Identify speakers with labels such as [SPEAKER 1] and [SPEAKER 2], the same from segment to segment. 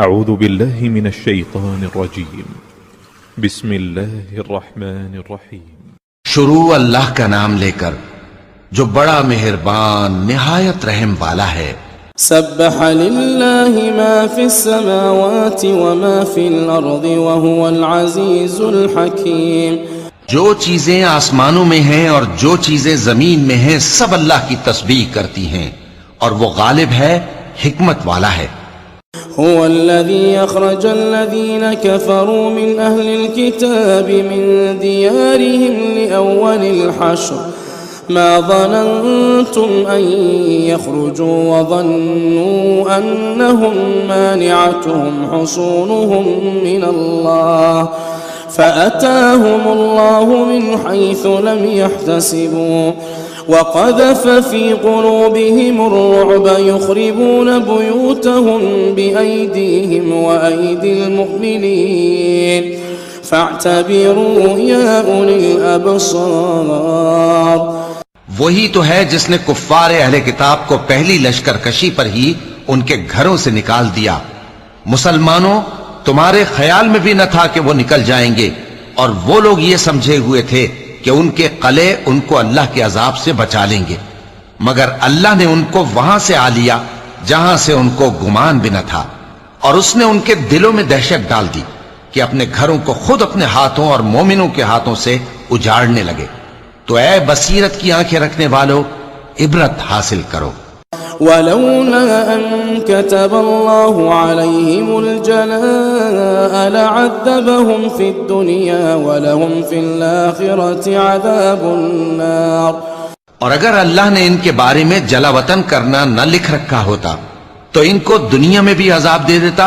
[SPEAKER 1] اعوذ باللہ من الشیطان الرجیم بسم اللہ الرحمن الرحیم
[SPEAKER 2] شروع اللہ کا نام لے کر جو بڑا مہربان نہایت رحم والا ہے۔
[SPEAKER 3] سبح للہ ما فی السماوات وما فی الارض وهو العزیز الحکیم۔
[SPEAKER 2] جو چیزیں آسمانوں میں ہیں اور جو چیزیں زمین میں ہیں سب اللہ کی تسبیح کرتی ہیں اور وہ غالب ہے، حکمت والا ہے۔
[SPEAKER 3] هو الذي أخرج الذين كفروا من أهل الكتاب من ديارهم لأول الحشر ما ظننتم أن يخرجوا وظنوا أنهم مانعتهم حصونهم من الله فأتاهم الله من حيث لم يحتسبوا وقذف في قلوبهم الرعب يخربون بيوتهم بأيديهم وأيدي المؤمنين فاعتبروا يا أولي الأبصار۔
[SPEAKER 2] وہی تو ہے جس نے کفار اہل کتاب کو پہلی لشکر کشی پر ہی ان کے گھروں سے نکال دیا۔ مسلمانوں، تمہارے خیال میں بھی نہ تھا کہ وہ نکل جائیں گے، اور وہ لوگ یہ سمجھے ہوئے تھے کہ ان کے قلعے ان کو اللہ کے عذاب سے بچا لیں گے، مگر اللہ نے ان کو وہاں سے آ لیا جہاں سے ان کو گمان بھی نہ تھا، اور اس نے ان کے دلوں میں دہشت ڈال دی کہ اپنے گھروں کو خود اپنے ہاتھوں اور مومنوں کے ہاتھوں سے اجاڑنے لگے۔ تو اے بصیرت کی آنکھیں رکھنے والو، عبرت حاصل کرو۔
[SPEAKER 3] ولولا أن كتب الله عليهم الجلاء لعذبهم في الدنيا ولهم في الآخرة عذاب النار۔
[SPEAKER 2] اور اگر اللہ نے ان کے بارے میں جلا وطن کرنا نہ لکھ رکھا ہوتا تو ان کو دنیا میں بھی عذاب دے دیتا،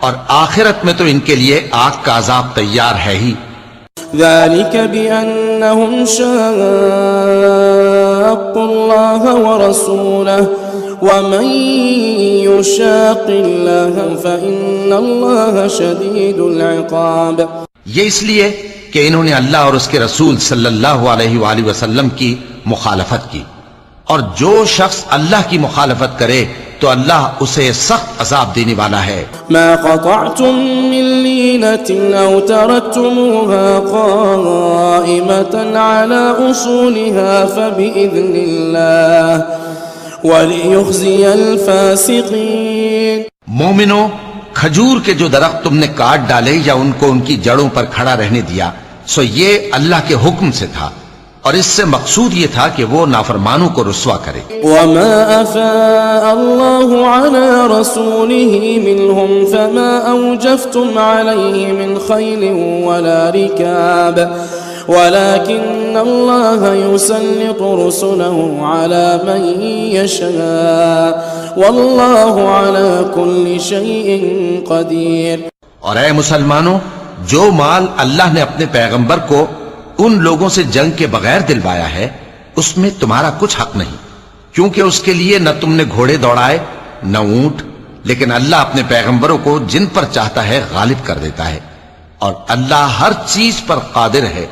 [SPEAKER 2] اور آخرت میں تو ان کے لیے آگ کا عذاب تیار ہے ہی۔
[SPEAKER 3] ذلك بأنهم شاقوا الله ورسوله ومن يشاق الله فإن الله شديد العقاب۔
[SPEAKER 2] یہ اس لیے کہ انہوں نے اللہ اور اس کے رسول صلی اللہ علیہ وآلہ وسلم کی مخالفت کی، اور جو شخص اللہ کی مخالفت کرے تو اللہ اسے سخت عذاب دینے والا ہے۔
[SPEAKER 3] ما قطعتم من لينة أو تركتموها قائمة على أصولها فبإذن الله وَلِيُخْزِيَ الْفَاسِقِينَ۔
[SPEAKER 2] مومنو، کھجور کے جو درخت تم نے کاٹ ڈالے یا ان کو ان کی جڑوں پر کھڑا رہنے دیا، سو یہ اللہ کے حکم سے تھا، اور اس سے مقصود یہ تھا کہ وہ نافرمانوں کو رسوا کرے۔
[SPEAKER 3] وَمَا أَفَاءَ اللَّهُ عَلَى رَسُولِهِ مِنْهُمْ فَمَا أَوْجَفْتُمْ عَلَيْهِ مِنْ خَيْلٍ وَلَا رِكَابٍ ولكن الله يسلط رسله على من يشاء والله على كل شيء قدير۔
[SPEAKER 2] اور اے مسلمانوں، جو مال اللہ نے اپنے پیغمبر کو ان لوگوں سے جنگ کے بغیر دلوایا ہے اس میں تمہارا کچھ حق نہیں، کیونکہ اس کے لیے نہ تم نے گھوڑے دوڑائے نہ اونٹ، لیکن اللہ اپنے پیغمبروں کو جن پر چاہتا ہے غالب کر دیتا ہے، اور اللہ ہر چیز پر قادر ہے۔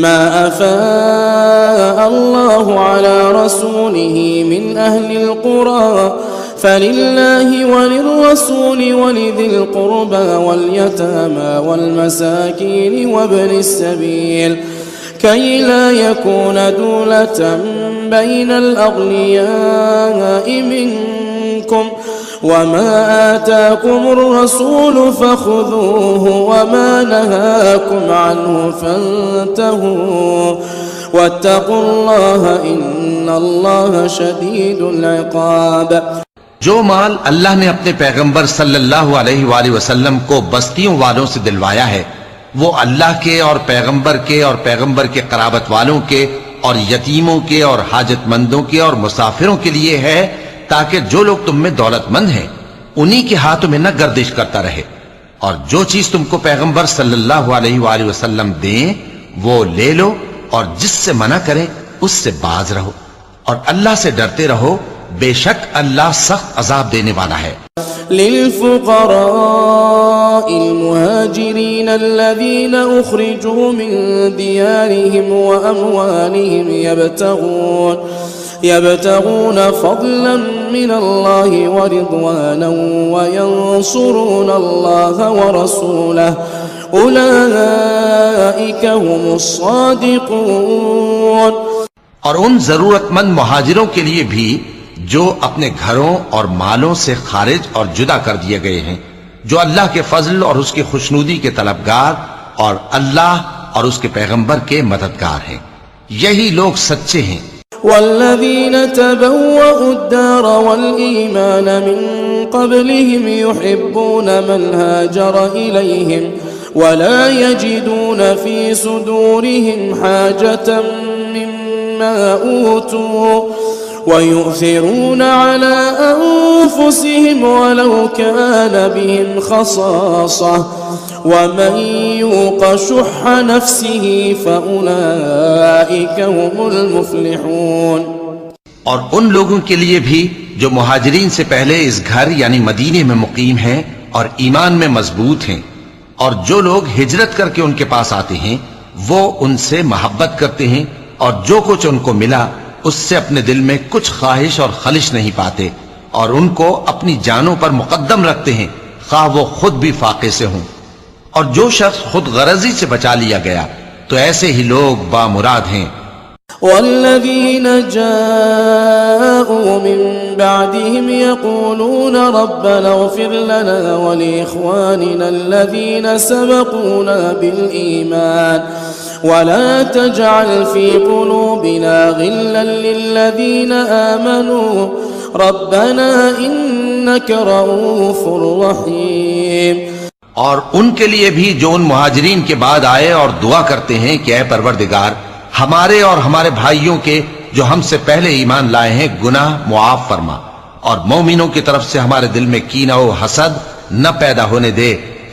[SPEAKER 3] ما أفاء الله على رسوله من أهل القرى فلله وللرسول ولذي القربى واليتامى والمساكين وابن السبيل كي لا يكون دولة بين الأغنياء منكم وما آتاكم الرسول فخذوه وما نهاكم عنه فانتهوا واتقوا الله إن الله شديد العقاب۔
[SPEAKER 2] جو مال اللہ نے اپنے پیغمبر صلی اللہ علیہ وآلہ وسلم کو بستیوں والوں سے دلوایا ہے وہ اللہ کے اور پیغمبر کے قرابت والوں کے اور یتیموں کے اور حاجت مندوں کے اور مسافروں کے لیے ہے، تاکہ جو لوگ تم میں دولت مند ہیں انہی کے ہاتھوں میں نہ گردش کرتا رہے، اور جو چیز تم کو پیغمبر صلی اللہ علیہ وآلہ وسلم دیں وہ لے لو، اور جس سے منع کریں اس سے باز رہو، اور اللہ سے ڈرتے رہو، بے شک اللہ سخت عذاب دینے والا ہے۔
[SPEAKER 3] للفقراء المهاجرين الذين أخرجوا من ديارهم وأموالهم يبتغون فضلا من الله ورضوانا وينصرون الله ورسوله أولئك هم الصادقون۔
[SPEAKER 2] اور ان ضرورت مند مہاجروں کے لیے بھی جو اپنے گھروں اور مالوں سے خارج اور جدا کر دیے گئے ہیں، جو اللہ کے فضل اور اس کی خوشنودی کے طلبگار اور اللہ اور اس کے پیغمبر کے مددگار ہیں، یہی لوگ سچے ہیں۔
[SPEAKER 3] والذين تبوأوا الدار والإيمان من قبلهم يحبون من هاجر إليهم ولا يجدون في صدورهم حاجة مما أوتوا ويؤثرون على أنفسهم ولو كان بهم خصاصة ومن يوق شح نفسه فأولئك هم المفلحون۔
[SPEAKER 2] اور ان لوگوں کے لیے بھی جو مہاجرین سے پہلے اس گھر یعنی مدینے میں مقیم ہیں اور ایمان میں مضبوط ہیں، اور جو لوگ ہجرت کر کے ان کے پاس آتے ہیں وہ ان سے محبت کرتے ہیں، اور جو کچھ ان کو ملا اس سے اپنے دل میں کچھ خواہش اور خلش نہیں پاتے، اور ان کو اپنی جانوں پر مقدم رکھتے ہیں خواہ وہ خود بھی فاقے سے ہوں۔ اور جو شخص خود غرضی سے بچا لیا گیا تو ایسے ہی لوگ بامراد ہیں۔
[SPEAKER 3] والذين جاءوا من بعدهم يقولون ربنا اغفر لنا ولإخواننا الذين سبقونا بالإيمان ولا تجعل في قلوبنا غلا للذين آمنوا ربنا إنك رؤوف رحيم۔
[SPEAKER 2] اور ان کے لیے بھی جو ان مہاجرین کے بعد آئے اور دعا کرتے ہیں کہ اے پروردگار ہمارے اور ہمارے بھائیوں کے جو ہم سے پہلے ایمان لائے ہیں گناہ معاف فرما، اور مومنوں کی طرف سے ہمارے دل میں کینہ و حسد نہ پیدا ہونے دے،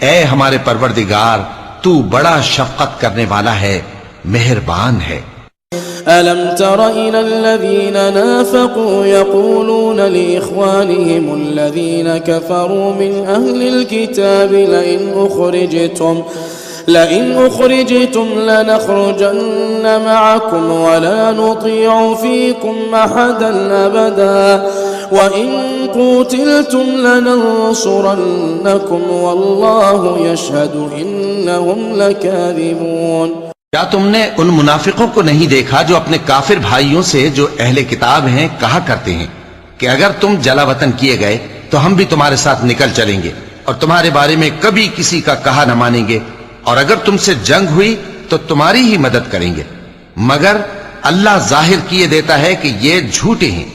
[SPEAKER 2] اے ہمارے پروردگار تو بڑا شفقت کرنے والا ہے، مہربان ہے۔
[SPEAKER 3] ألم تر إلى الذين نافقوا يقولون لإخوانهم الذين كفروا من أهل الكتاب لئن أخرجتم لنخرجن معكم ولا نطيع فيكم أحدا أبدا وإن قتلتم لننصرنكم والله يشهد إنهم لكاذبون۔
[SPEAKER 2] کیا تم نے ان منافقوں کو نہیں دیکھا جو اپنے کافر بھائیوں سے جو اہل کتاب ہیں کہا کرتے ہیں کہ اگر تم جلا وطن کیے گئے تو ہم بھی تمہارے ساتھ نکل چلیں گے اور تمہارے بارے میں کبھی کسی کا کہا نہ مانیں گے، اور اگر تم سے جنگ ہوئی تو تمہاری ہی مدد کریں گے، مگر اللہ ظاہر کیے دیتا ہے کہ یہ جھوٹے ہیں۔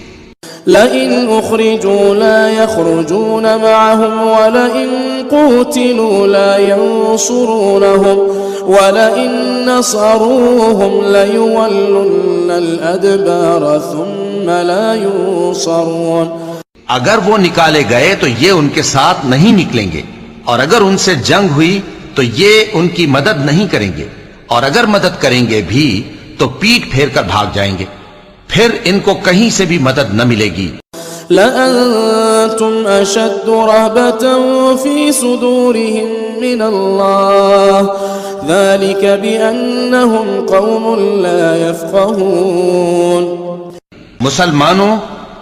[SPEAKER 3] لئن أخرجوا لا يخرجون معهم ولئن قتلوا لا ينصرونهم ولئن نصروهم ليولن الأدبار ثم لا ينصرون۔
[SPEAKER 2] اگر وہ نکالے گئے تو یہ ان کے ساتھ نہیں نکلیں گے، اور اگر ان سے جنگ ہوئی تو یہ ان کی مدد نہیں کریں گے، اور اگر مدد کریں گے بھی تو پیٹ پھیر کر بھاگ جائیں گے، پھر ان کو کہیں سے بھی مدد نہ ملے گی۔
[SPEAKER 3] لأنتم أشد رهبة في صدورهم من الله ذلك بأنهم قوم لا يفقهون۔
[SPEAKER 2] مسلمانوں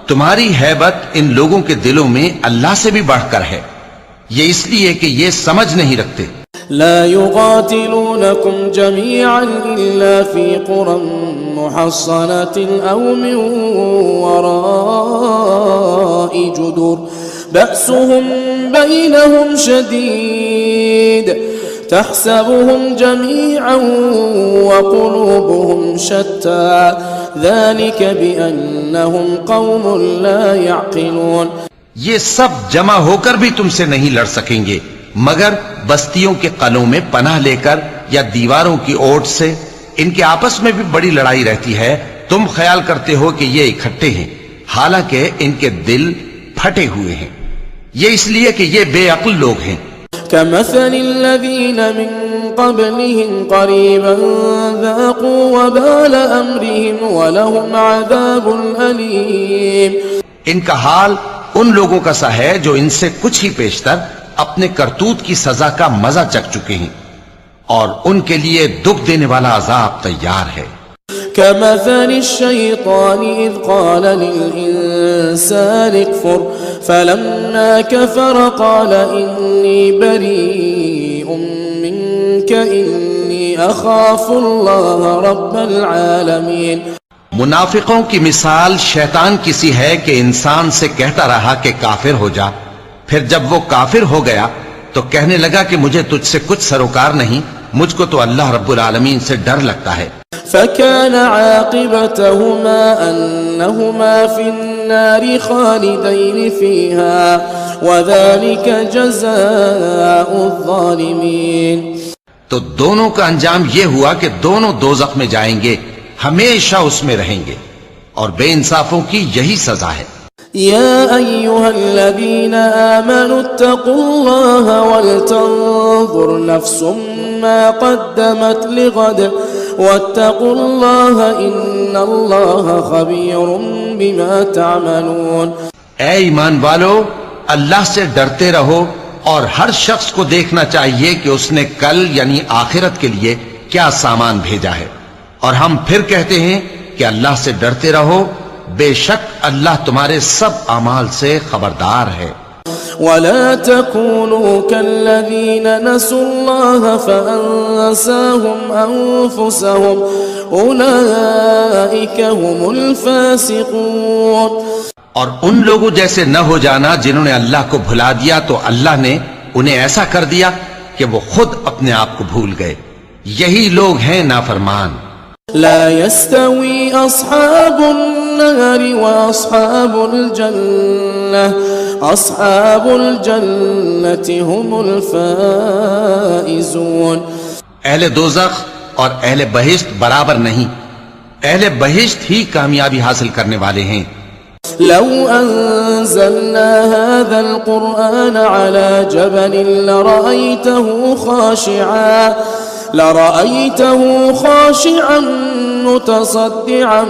[SPEAKER 2] تمہاری ہیبت ان لوگوں کے دلوں میں اللہ سے بھی بڑھ کر ہے، یہ اس لیے کہ یہ سمجھ نہیں رکھتے۔
[SPEAKER 3] لا يقاتلونكم جميعا إلا في قرى محصنة أو من وراء جدر بأسهم بينهم شديد تحسبهم جميعا وقلوبهم شتى ذلك بأنهم قوم لا يعقلون۔
[SPEAKER 2] یہ سب جمع ہو کر بھی تم سے نہیں لڑ سکیں گے مگر بستیوں کے قلعوں میں پناہ لے کر یا دیواروں کی اوٹ سے۔ ان کے آپس میں بھی بڑی لڑائی رہتی ہے، تم خیال کرتے ہو کہ یہ اکٹھے ہیں، حالانکہ ان کے دل پھٹے ہوئے ہیں، یہ اس لیے کہ یہ بے عقل لوگ ہیں۔
[SPEAKER 3] كمثل الذين من قبلهم قريبا ذاقوا وبال أمرهم ولهم عذاب أليم۔
[SPEAKER 2] ان کا حال ان لوگوں کا سا ہے جو ان سے کچھ ہی پیشتر اپنے کرتوت کی سزا کا مزہ چکھ چکے ہیں، اور ان کے لیے دکھ دینے والا عذاب تیار ہے۔
[SPEAKER 3] كمثل الشيطان إذ قال للإنسان اكفر فلما كفر قال إني بريء منك إني أخاف الله رب العالمين.
[SPEAKER 2] منافقوں کی مثال شیطان کسی ہے کہ انسان سے کہتا رہا کہ کافر ہو جا، پھر جب وہ کافر ہو گیا تو کہنے لگا کہ مجھے تجھ سے کچھ سروکار نہیں، مجھ کو تو اللہ رب العالمین سے ڈر لگتا ہے.
[SPEAKER 3] فكان عاقبتهما أنهما في النار خالدين فيها وذلك جزاء الظالمين.
[SPEAKER 2] تو دونوں کا انجام یہ ہوا کہ دونوں دوزخ میں جائیں گے، ہمیشہ اس میں رہیں گے، اور بے انصافوں کی یہی سزا ہے.
[SPEAKER 3] يا أيها الذين آمنوا اتقوا الله ولتنظر نفس ما قدمت لغد واتقوا الله إن الله خبير بما تعملون.
[SPEAKER 2] اے ایمان والو، اللہ سے ڈرتے رہو، اور ہر شخص کو دیکھنا چاہیے کہ اس نے کل یعنی آخرت کے لیے کیا سامان بھیجا ہے. اور ہم پھر کہتے ہیں کہ اللہ سے ڈرتے رہو، بے شک اللہ تمہارے سب اعمال سے خبردار ہے.
[SPEAKER 3] ولا تكونوا كالذين نسوا الله فأنساهم أنفسهم أولئك هم الفاسقون.
[SPEAKER 2] اور ان لوگوں جیسے نہ ہو جانا جنہوں نے اللہ کو بھلا دیا تو اللہ نے انہیں ایسا کر دیا کہ وہ خود اپنے آپ کو بھول گئے. یہی لوگ ہیں نافرمان.
[SPEAKER 3] لا يستوي أصحاب النار وأصحاب الجنة أصحاب الجنة هم الفائزون.
[SPEAKER 2] اہل دوزخ اور اہل بہشت برابر نہیں، اہل بہشت ہی کامیابی حاصل کرنے والے ہیں.
[SPEAKER 3] لو أنزلنا هذا القرآن على جبل لرأيته خاشعا متصدعا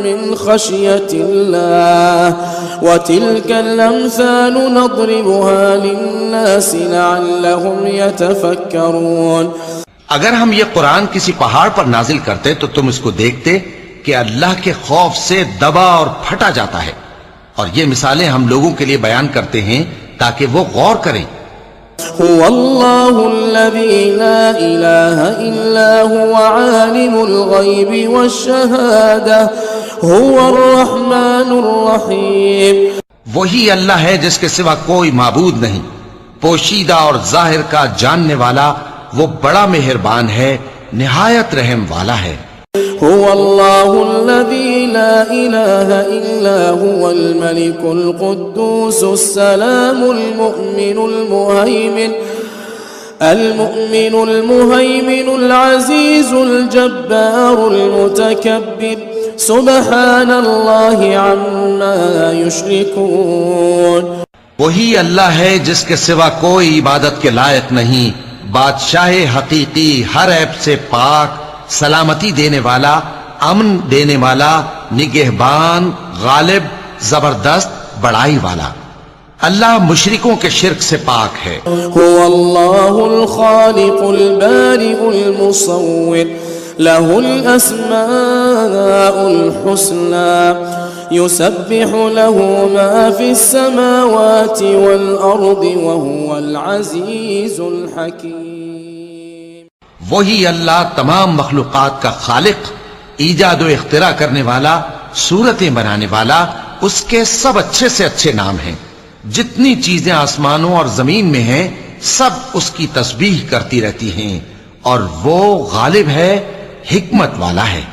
[SPEAKER 3] من خشية الله وتلك الأمثال نضربها للناس لعلهم يتفكرون.
[SPEAKER 2] اگر ہم یہ قرآن کسی پہاڑ پر نازل کرتے تو تم اس کو دیکھتے کہ اللہ کے خوف سے دبا اور پھٹا جاتا ہے، اور یہ مثالیں ہم لوگوں کے لیے بیان کرتے ہیں تاکہ وہ غور کریں.
[SPEAKER 3] هو الله الذي لا إله إلا هو عالم الغيب والشهادة هو الرحمن الرحيم.
[SPEAKER 2] وہی اللہ ہے جس کے سوا کوئی معبود نہیں، پوشیدہ اور ظاہر کا جاننے والا، وہ بڑا مہربان ہے، نہایت رحم والا ہے.
[SPEAKER 3] هو الله الذي لا إله إلا هو الملك القدوس السلام المؤمن المهيمن العزيز الجبار المتكبر سبحان الله عما يشركون.
[SPEAKER 2] وہی اللہ ہے جس کے سوا کوئی عبادت کے لائق نہیں، بادشاہ حقیقی، ہر عیب سے پاک، سلامتی دینے والا، امن دینے والا، نگہبان، غالب، زبردست، بڑائی والا. اللہ مشرکوں کے شرک سے پاک ہے.
[SPEAKER 3] هو الله الخالق البارئ المصور له الأسماء الحسنى يسبح له ما في السماوات والأرض وهو العزيز الحكيم.
[SPEAKER 2] وہی اللہ تمام مخلوقات کا خالق، ایجاد و اختراع کرنے والا، صورتیں بنانے والا، اس کے سب اچھے سے اچھے نام ہیں. جتنی چیزیں آسمانوں اور زمین میں ہیں سب اس کی تسبیح کرتی رہتی ہیں، اور وہ غالب ہے، حکمت والا ہے.